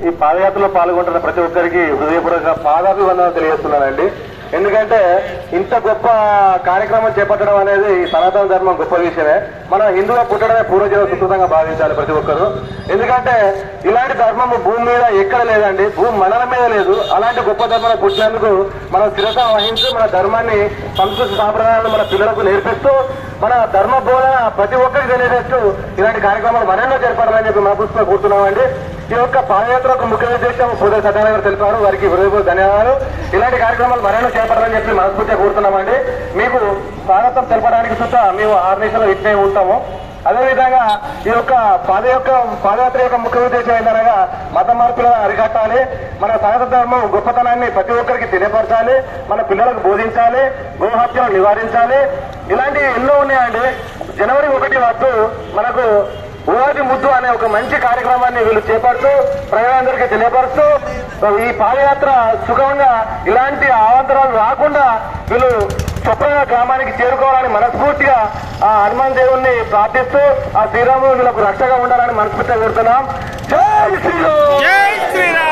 ఈ పాదయాత్రలో పాల్గొంటున్న ప్రతి ఒక్కరికి హృదయపూర్వక పాదాభివందనం తెలియజేస్తున్నానండి. ఎందుకంటే ఇంత గొప్ప కార్యక్రమం చేపట్టడం అనేది ఈ సనాతన ధర్మం గొప్ప విషయమే. మనం హిందువుగా పుట్టడమే పూర్వజన్మ సుకృతంగా భావించాలి ప్రతి ఒక్కరు. ఎందుకంటే ఇలాంటి ధర్మము భూమి మీద ఎక్కడ లేదండి, భూమి మండలం మీద లేదు. అలాంటి గొప్ప ధర్మం పుట్టినందుకు మనం స్థిరత వహించి మన ధర్మాన్ని, సంస్కృతి సాంప్రదాయాలను మన పిల్లలకు నేర్పిస్తూ మన ధర్మ బోధన ప్రతి ఒక్కరికి తెలియజేస్తూ ఇలాంటి కార్యక్రమాలు మరెన్నో చేపట్టాలని చెప్పి మనస్ఫూర్తిగా కూర్చున్నామండి. ఈ యొక్క పాదయాత్ర ఒక ముఖ్య ఉద్దేశం పూజ సత్యనారాయణ గారు తెలిపారు. వారికి హృదయపూర్వక ధన్యవాదాలు. ఇలాంటి కార్యక్రమాలు మరెన్నో చేపట్టాలని చెప్పి మనస్ఫూర్తిగా కూర్చున్నామండి. మీకు స్వాగతం తెలపడానికి సుతా మేము 6 నిమిషాలు ఇట్నే ఉంటాము. అదేవిధంగా ఈ యొక్క పాదయాత్ర యొక్క ముఖ్య ఉద్దేశం ఏంటనగా మత మార్పులను అరికట్టాలి, మన సనాతన ధర్మం గొప్పతనాన్ని ప్రతి ఒక్కరికి తెలియపరచాలి, మన పిల్లలకు బోధించాలి, గోహత్యను నివారించాలి. ఇలాంటివి ఎన్నో ఉన్నాయండి. జనవరి 1 వద్దు మనకు ఉగాది ముద్దు అనే ఒక మంచి కార్యక్రమాన్ని వీళ్ళు చేపడుతూ ప్రజలందరికీ తెలియపరుస్తూ ఈ పాదయాత్ర సుఖంగా ఇలాంటి అవాంతరాలు రాకుండా వీళ్ళు చొప్పగా గ్రామానికి చేరుకోవాలని మనస్ఫూర్తిగా ఆ హనుమాన్ దేవుణ్ణి ప్రార్థిస్తూ ఆ శ్రీరాముడు వీళ్ళకు రక్షగా ఉండాలని మనస్ఫూర్తిగా కోరుతున్నాం. జై శ్రీరామ్.